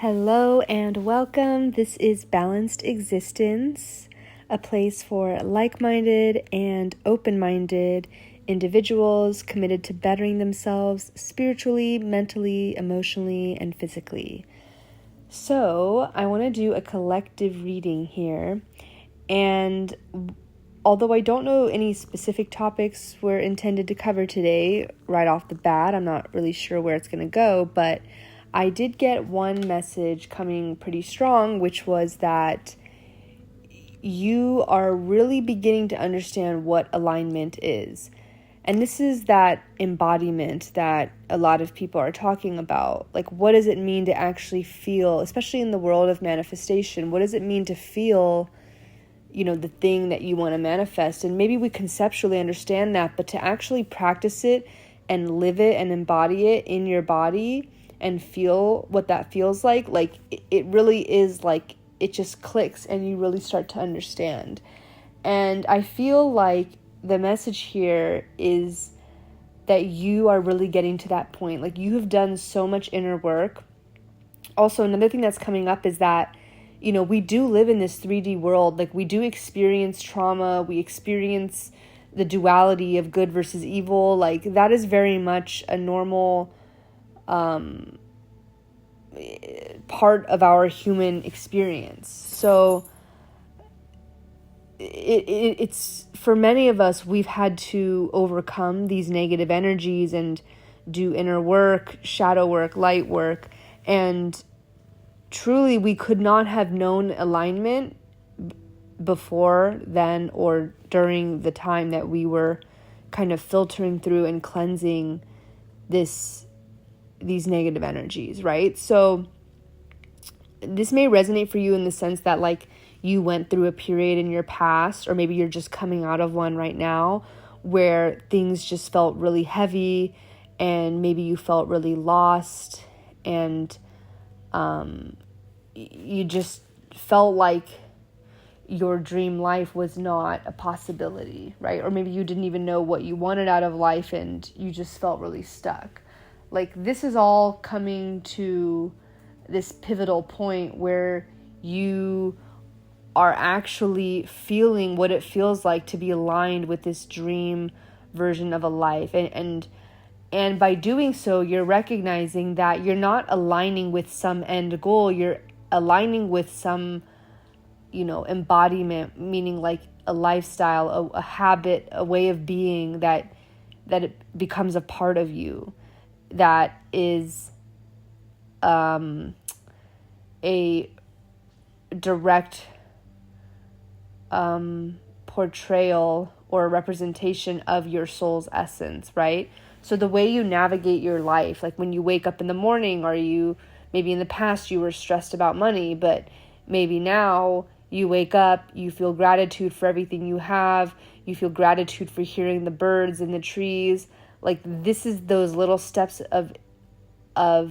Hello and welcome. This is Balanced Existence, a place for like-minded and open-minded individuals committed to bettering themselves spiritually, mentally, emotionally, and physically. So, I want to do a collective reading here, and although I don't know any specific topics we're intended to cover today right off the bat, I'm not really sure where it's going to go, but I did get one message coming pretty strong, which was that you are really beginning to understand what alignment is. And this is that embodiment that a lot of people are talking about. Like, what does it mean to actually feel, especially in the world of manifestation, what does it mean to feel, the thing that you want to manifest? And maybe we conceptually understand that, but to actually practice it and live it and embody it in your body and feel what that feels like it really is like it just clicks and you really start to understand. And I feel like the message here is that you are really getting to that point. Like, you have done so much inner work. Also, another thing that's coming up is that, we do live in this 3D world. Like, we do experience trauma. We experience the duality of good versus evil. Like, that is very much a normal part of our human experience. So it's for many of us, we've had to overcome these negative energies and do inner work, shadow work, light work, and truly we could not have known alignment before then or during the time that we were kind of filtering through and cleansing these negative energies, right? So this may resonate for you in the sense that, like, you went through a period in your past, or maybe you're just coming out of one right now where things just felt really heavy and maybe you felt really lost and you just felt like your dream life was not a possibility, right? Or maybe you didn't even know what you wanted out of life and you just felt really stuck. Like, this is all coming to this pivotal point where you are actually feeling what it feels like to be aligned with this dream version of a life. And by doing so, you're recognizing that you're not aligning with some end goal. You're aligning with some, embodiment, meaning like a lifestyle, a habit, a way of being that it becomes a part of you. That is a direct portrayal or representation of your soul's essence, right? So the way you navigate your life, like when you wake up in the morning, or maybe in the past you were stressed about money, but maybe now you wake up, you feel gratitude for everything you have, you feel gratitude for hearing the birds and the trees. Like, this is those little steps of I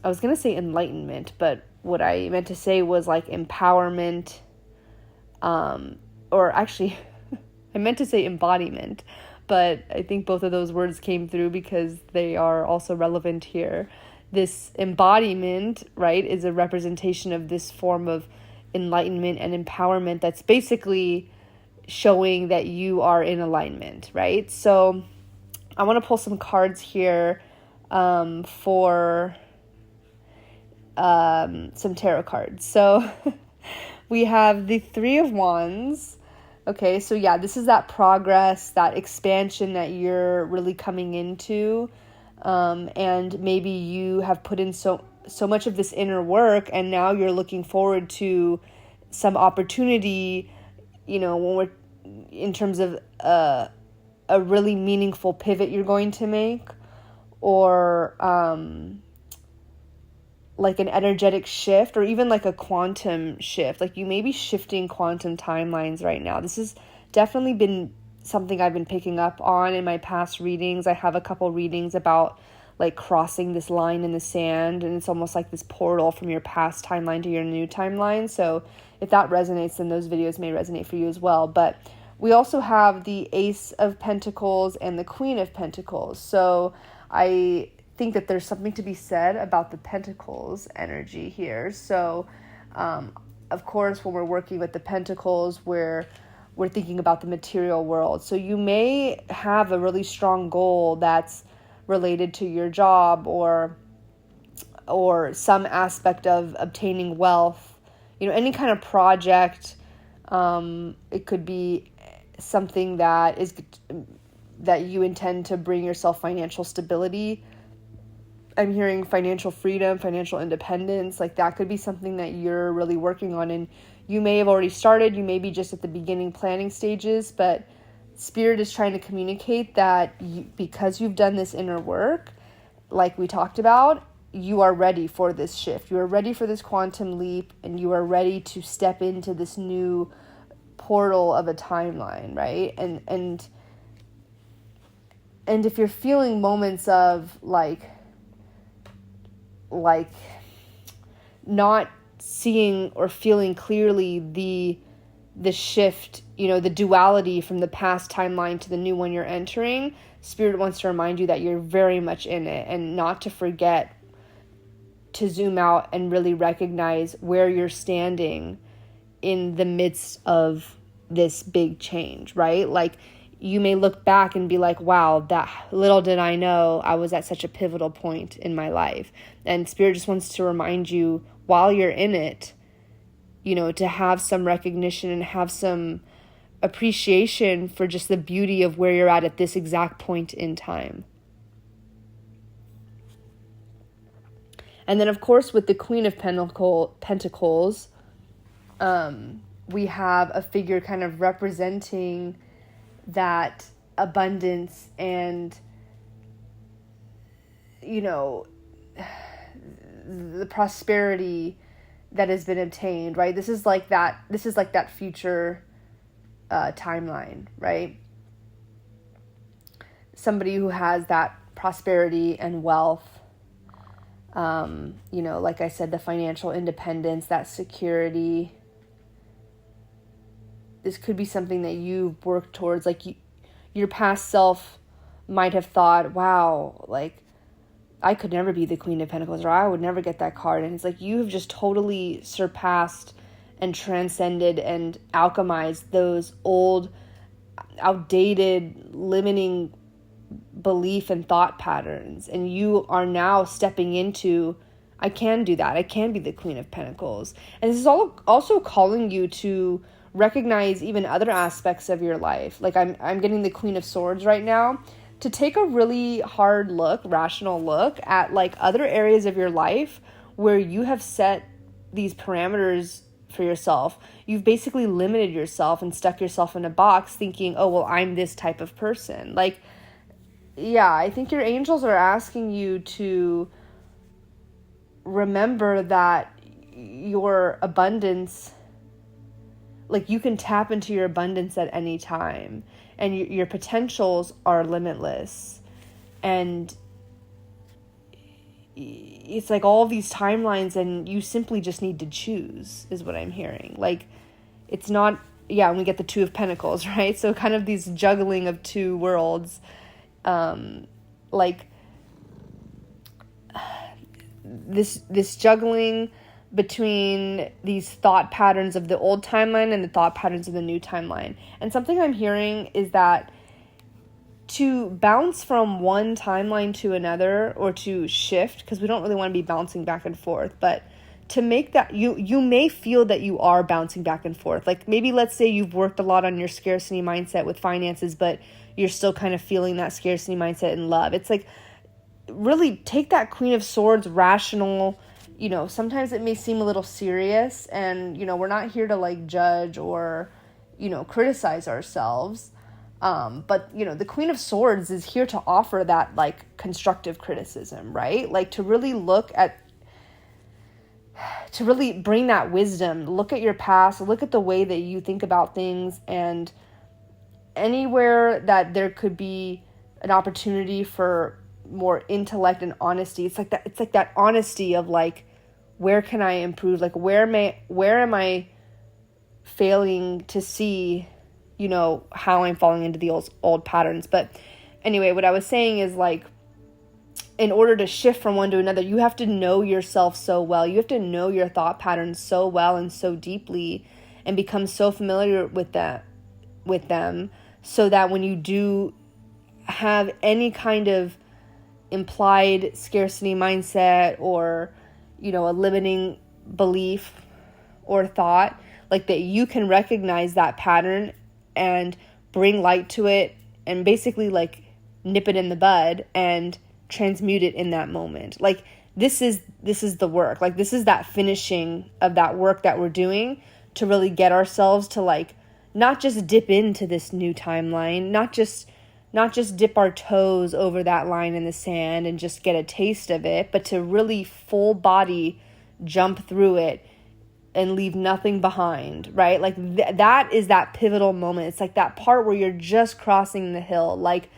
was going to say enlightenment, but what I meant to say was like empowerment, or actually I meant to say embodiment, but I think both of those words came through because they are also relevant here. This embodiment, right, is a representation of this form of enlightenment and empowerment that's basically showing that you are in alignment, right? So I want to pull some cards here for some tarot cards. So we have the Three of Wands. Okay, so yeah, this is that progress, that expansion that you're really coming into. And maybe you have put in so much of this inner work, and now you're looking forward to some opportunity, when we're in terms of a really meaningful pivot you're going to make, or like an energetic shift, or even like a quantum shift. Like, you may be shifting quantum timelines right now. This has definitely been something I've been picking up on in my past readings. I have a couple readings about like crossing this line in the sand, and it's almost like this portal from your past timeline to your new timeline. So if that resonates, then those videos may resonate for you as well. But we also have the Ace of Pentacles and the Queen of Pentacles. So I think that there's something to be said about the Pentacles energy here. So, of course, when we're working with the Pentacles, we're thinking about the material world. So you may have a really strong goal that's related to your job or some aspect of obtaining wealth, any kind of project. It could be something that you intend to bring yourself financial stability. I'm hearing financial freedom, financial independence. Like that could be something that you're really working on, and you may have already started. You may be just at the beginning planning stages, but Spirit is trying to communicate that because you've done this inner work, like we talked about, you are ready for this shift. You are ready for this quantum leap, and you are ready to step into this new portal of a timeline, right? And if you're feeling moments of like not seeing or feeling clearly the shift, the duality from the past timeline to the new one you're entering, Spirit wants to remind you that you're very much in it, and not to forget to zoom out and really recognize where you're standing in the midst of this big change, right? Like you may look back and be like, wow, that little did I know I was at such a pivotal point in my life. And Spirit just wants to remind you while you're in it, to have some recognition and have some appreciation for just the beauty of where you're at this exact point in time. And then, of course, with the Queen of Pentacles, we have a figure kind of representing that abundance and, the prosperity that has been obtained, right? This is like that future timeline, right? Somebody who has that prosperity and wealth, like I said, the financial independence, that security. This could be something that you've worked towards. Like your past self might have thought, wow, like I could never be the Queen of Pentacles, or I would never get that card. And it's like you have just totally surpassed and transcended and alchemized those old, outdated, limiting belief and thought patterns. And you are now stepping into, I can do that. I can be the Queen of Pentacles. And this is also calling you to recognize even other aspects of your life. Like I'm getting the Queen of Swords right now, to take a really hard look, rational look at like other areas of your life where you have set these parameters for yourself. You've basically limited yourself and stuck yourself in a box thinking, oh, well, I'm this type of person. Like, yeah, I think your angels are asking you to remember that your abundance, like you can tap into your abundance at any time, and your potentials are limitless. And it's like all these timelines, and you simply just need to choose, is what I'm hearing. Like it's not, and we get the Two of Pentacles, right? So kind of these juggling of two worlds, like this juggling between these thought patterns of the old timeline and the thought patterns of the new timeline. And something I'm hearing is that to bounce from one timeline to another, or to shift, because we don't really want to be bouncing back and forth, but to make that, you may feel that you are bouncing back and forth. Like maybe let's say you've worked a lot on your scarcity mindset with finances, but you're still kind of feeling that scarcity mindset in love. It's like really take that Queen of Swords, rational. Sometimes it may seem a little serious, and, we're not here to like judge or, criticize ourselves. But, the Queen of Swords is here to offer that like constructive criticism, right? Like to really bring that wisdom, look at your past, look at the way that you think about things, and anywhere that there could be an opportunity for more intellect and honesty. It's like that honesty of like, where can I improve? Like, where am I failing to see, how I'm falling into the old patterns? But anyway, what I was saying is like, in order to shift from one to another, you have to know yourself so well. You have to know your thought patterns so well and so deeply, and become so familiar with them, so that when you do have any kind of implied scarcity mindset, or, a limiting belief or thought, like, that you can recognize that pattern and bring light to it, and basically like nip it in the bud and transmute it in that moment. Like, this is the work. Like, this is that finishing of that work that we're doing to really get ourselves to, like, not just dip into this new timeline, not just dip our toes over that line in the sand and just get a taste of it, but to really full body jump through it and leave nothing behind, right? Like, that is that pivotal moment. It's like that part where you're just crossing the hill. Like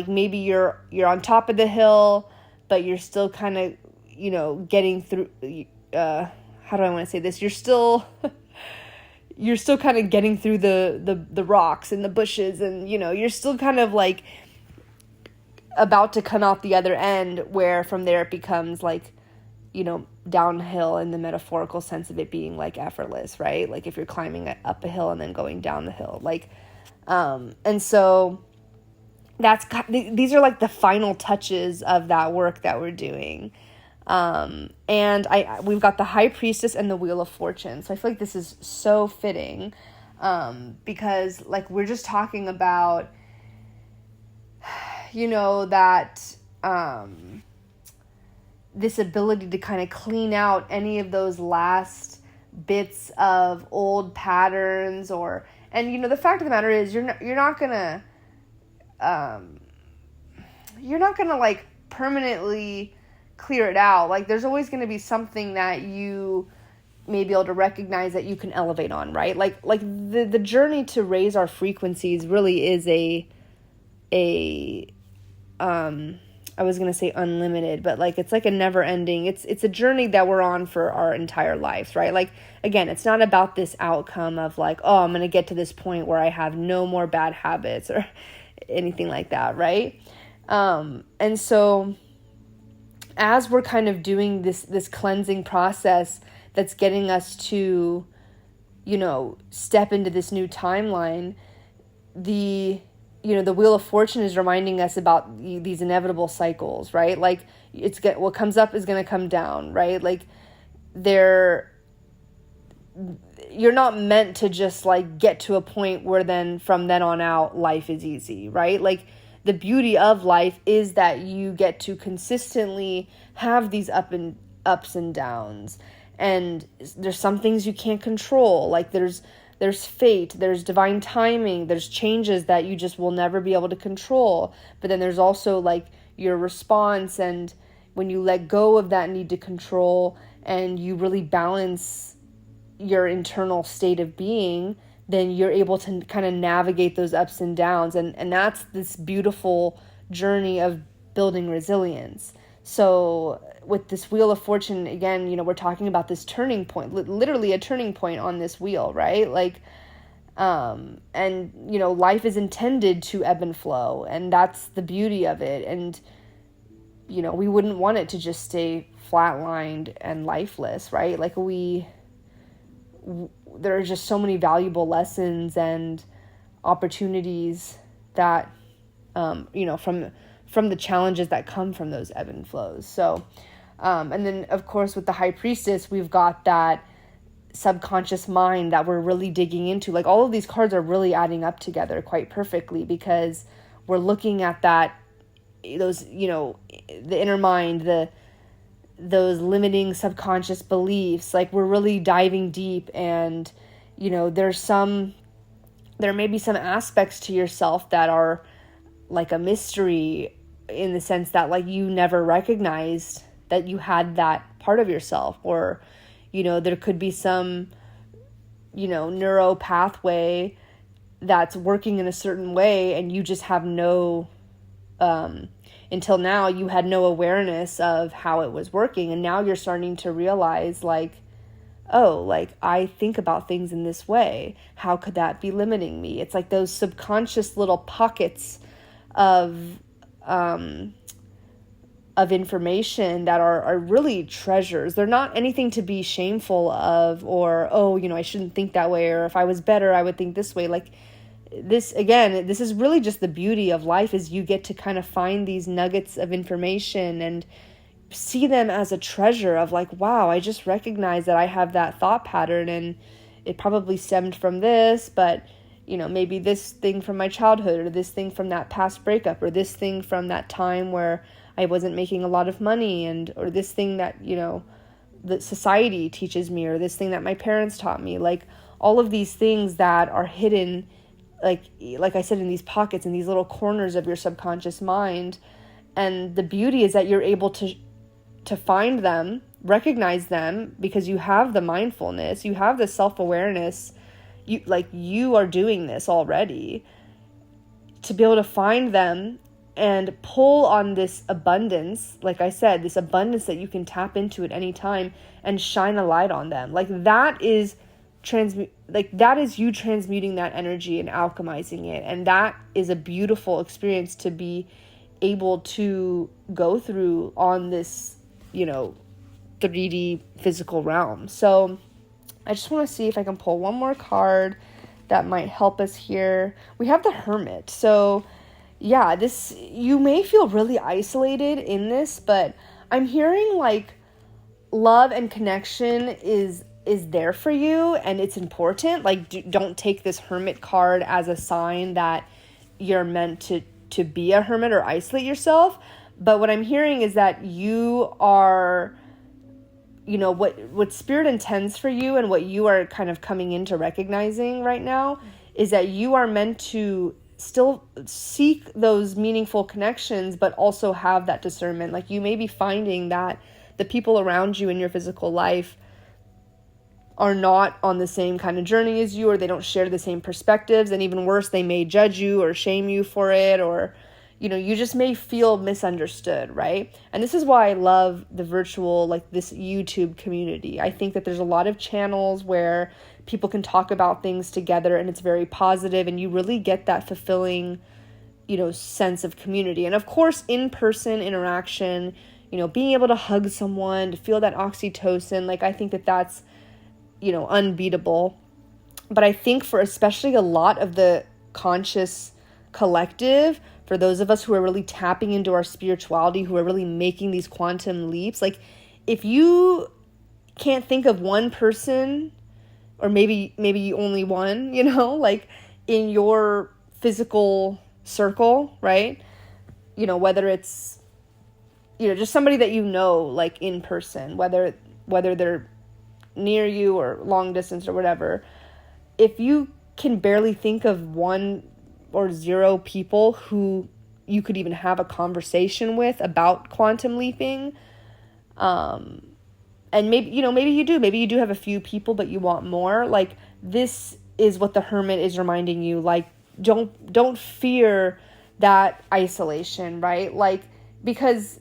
maybe you're on top of the hill, but you're still kind of, getting through, how do I want to say this? You're still kind of getting through the rocks and the bushes, and, you're still kind of like about to come out the other end, where from there it becomes like, downhill in the metaphorical sense of it being like effortless, right? Like if you're climbing up a hill and then going down the hill, like, and so these are like the final touches of that work that we're doing. And we've got the High Priestess and the Wheel of Fortune. So I feel like this is so fitting, because like we're just talking about, that, this ability to kind of clean out any of those last bits of old patterns, and the fact of the matter is you're not gonna like permanently clear it out. Like, there's always going to be something that you may be able to recognize that you can elevate on, right? Like the journey to raise our frequencies really is I was going to say unlimited, but like, it's like a never ending, it's a journey that we're on for our entire lives, right? Like, again, it's not about this outcome of like, oh, I'm going to get to this point where I have no more bad habits or anything like that, right? And so as we're kind of doing this cleansing process that's getting us to, step into this new timeline, the Wheel of Fortune is reminding us about these inevitable cycles, right? Like, what comes up is going to come down, right? Like, you're not meant to just like get to a point where then from then on out life is easy, right? Like, the beauty of life is that you get to consistently have these ups and downs, and there's some things you can't control. Like, there's fate, there's divine timing, there's changes that you just will never be able to control. But then there's also like your response, and when you let go of that need to control and you really balance your internal state of being, then you're able to kind of navigate those ups and downs. And that's this beautiful journey of building resilience. So with this Wheel of Fortune, again, we're talking about this turning point, literally a turning point on this wheel, right? Like, and, life is intended to ebb and flow, and that's the beauty of it. And, we wouldn't want it to just stay flatlined and lifeless, right? Like, there are just so many valuable lessons and opportunities that, from the challenges that come from those ebb and flows. So, and then of course with the High Priestess, we've got that subconscious mind that we're really digging into. Like, all of these cards are really adding up together quite perfectly, because we're looking at those, the inner mind, those limiting subconscious beliefs. Like, we're really diving deep, and, there may be some aspects to yourself that are like a mystery, in the sense that like you never recognized that you had that part of yourself, or, there could be some, neuro pathway that's working in a certain way, and you just have no, until now you had no awareness of how it was working. And now you're starting to realize like, oh, like I think about things in this way. How could that be limiting me? It's like those subconscious little pockets of of information that are really treasures. They're not anything to be shameful of, or, oh, I shouldn't think that way, or if I was better, I would think this way. Like this, again, this is really just the beauty of life, is you get to kind of find these nuggets of information and see them as a treasure of like, wow, I just recognize that I have that thought pattern, and it probably stemmed from this, but maybe this thing from my childhood, or this thing from that past breakup, or this thing from that time where I wasn't making a lot of money, or this thing that, that society teaches me, or this thing that my parents taught me. Like all of these things that are hidden, like I said, in these pockets, in these little corners of your subconscious mind. And the beauty is that you're able to find them, recognize them, because you have the mindfulness, you have the self-awareness. You are doing this already, to be able to find them and pull on this abundance, like I said, this abundance that you can tap into at any time and shine a light on them. Like that is you transmuting that energy and alchemizing it. And that is a beautiful experience to be able to go through on this, 3D physical realm. So I just want to see if I can pull one more card that might help us here. We have the Hermit. So yeah, you may feel really isolated in this, but I'm hearing like love and connection is there for you, and it's important. Like don't take this Hermit card as a sign that you're meant to be a hermit or isolate yourself. But what I'm hearing is that you are, what spirit intends for you, and what you are kind of coming into recognizing right now, is that you are meant to still seek those meaningful connections, but also have that discernment. Like you may be finding that the people around you in your physical life are not on the same kind of journey as you, or they don't share the same perspectives. And even worse, they may judge you or shame you for it, or, you just may feel misunderstood, right? And this is why I love the virtual, like this YouTube community. I think that there's a lot of channels where people can talk about things together, and it's very positive, and you really get that fulfilling, sense of community. And of course, in-person interaction, being able to hug someone, to feel that oxytocin, like I think that that's, unbeatable. But I think for especially a lot of the conscious collective, for those of us who are really tapping into our spirituality, who are really making these quantum leaps, like if you can't think of one person, or maybe only one, like in your physical circle, right? Whether it's, just somebody that like in person, whether they're near you or long distance or whatever. If you can barely think of one or zero people who you could even have a conversation with about quantum leaping, and maybe you do have a few people, but you want more. Like this is what the Hermit is reminding you. Like don't fear that isolation, right? Like, because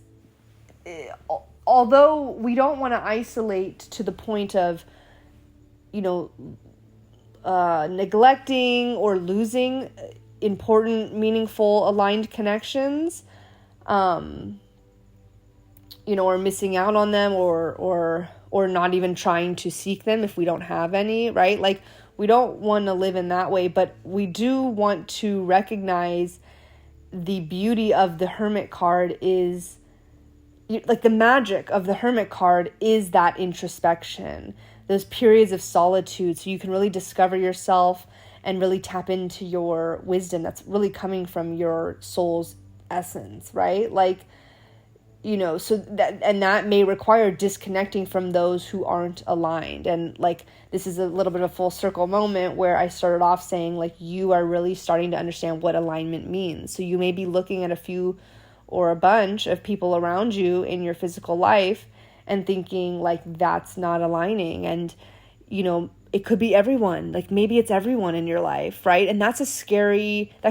although we don't want to isolate to the point of, neglecting or losing important, meaningful, aligned connections, or missing out on them, or not even trying to seek them if we don't have any, right? Like we don't want to live in that way, but we do want to recognize the beauty of the Hermit card is, like the magic of the Hermit card is that introspection, those periods of solitude, so you can really discover yourself and really tap into your wisdom that's really coming from your soul's essence, right? Like, so that may require disconnecting from those who aren't aligned. And like, this is a little bit of a full circle moment where I started off saying, like, you are really starting to understand what alignment means. So you may be looking at a few or a bunch of people around you in your physical life and thinking like that's not aligning. And, it could be everyone, like maybe it's everyone in your life, right? And that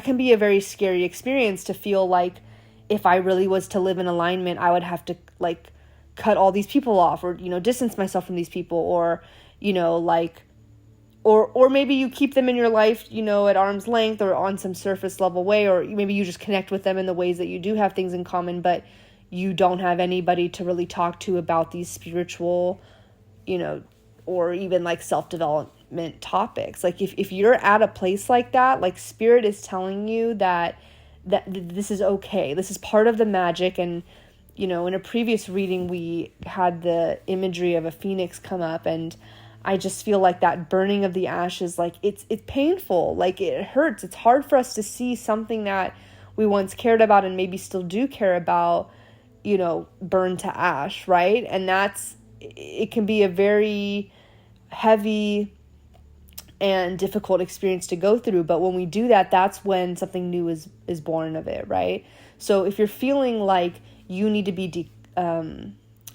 can be a very scary experience to feel like if I really was to live in alignment, I would have to like cut all these people off, or, distance myself from these people, or, or maybe you keep them in your life, at arm's length or on some surface level way, or maybe you just connect with them in the ways that you do have things in common, but you don't have anybody to really talk to about these spiritual, or even like self-development topics. Like if you're at a place like that, like spirit is telling you that this is okay. This is part of the magic. And, in a previous reading, we had the imagery of a phoenix come up, and I just feel like that burning of the ashes, like it's painful, like it hurts. It's hard for us to see something that we once cared about and maybe still do care about, burn to ash, right? And it can be a very heavy and difficult experience to go through. But when we do that, that's when something new is born of it, right? So if you're feeling like you need to be, I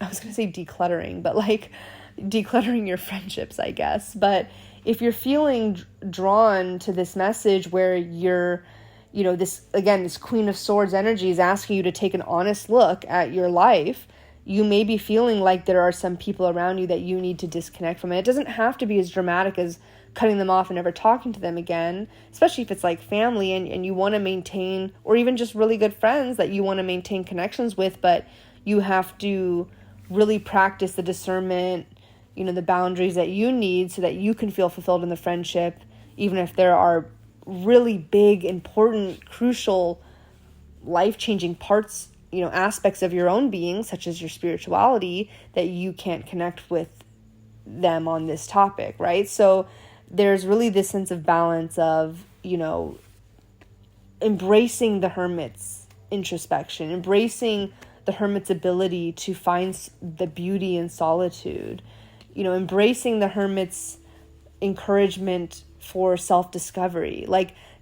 was going to say decluttering, but like decluttering your friendships, I guess. But if you're feeling drawn to this message where you're, this Queen of Swords energy is asking you to take an honest look at your life, you may be feeling like there are some people around you that you need to disconnect from. And it doesn't have to be as dramatic as cutting them off and never talking to them again, especially if it's like family and you want to maintain, or even just really good friends that you want to maintain connections with, but you have to really practice the discernment, the boundaries that you need so that you can feel fulfilled in the friendship, even if there are really big, important, crucial, life-changing parts, aspects of your own being, such as your spirituality, that you can't connect with them on this topic, right? So there's really this sense of balance of, embracing the hermit's introspection, embracing the hermit's ability to find the beauty in solitude, embracing the hermit's encouragement for self-discovery,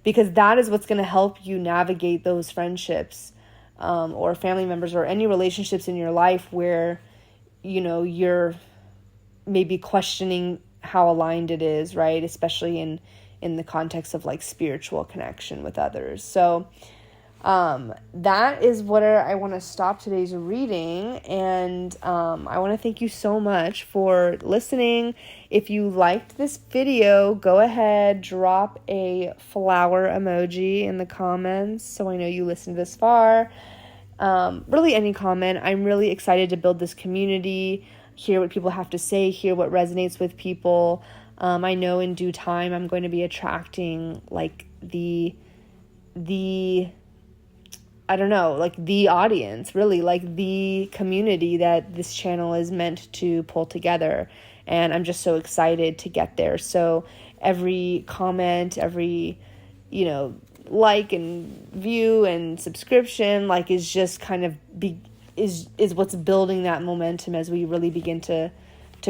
because that is what's going to help you navigate those friendships, or family members, or any relationships in your life where, you're maybe questioning how aligned it is, right? Especially in the context of like spiritual connection with others. So that is what I want to stop today's reading. And I want to thank you so much for listening. If you liked this video, go ahead, drop a flower emoji in the comments so I know you listened this far. Really any comment. I'm really excited to build this community, hear what people have to say, hear what resonates with people. I know in due time I'm going to be attracting like the I don't know, like the audience, really, like the community that this channel is meant to pull together. And I'm just so excited to get there. So every comment, every, like and view and subscription, is just kind of is what's building that momentum as we really begin to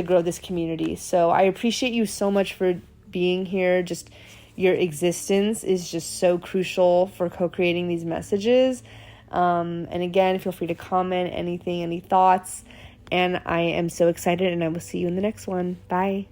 grow this community. So I appreciate you so much for being here. Just your existence is just so crucial for co-creating these messages. And again, feel free to comment anything, any thoughts. And I am so excited, and I will see you in the next one. Bye.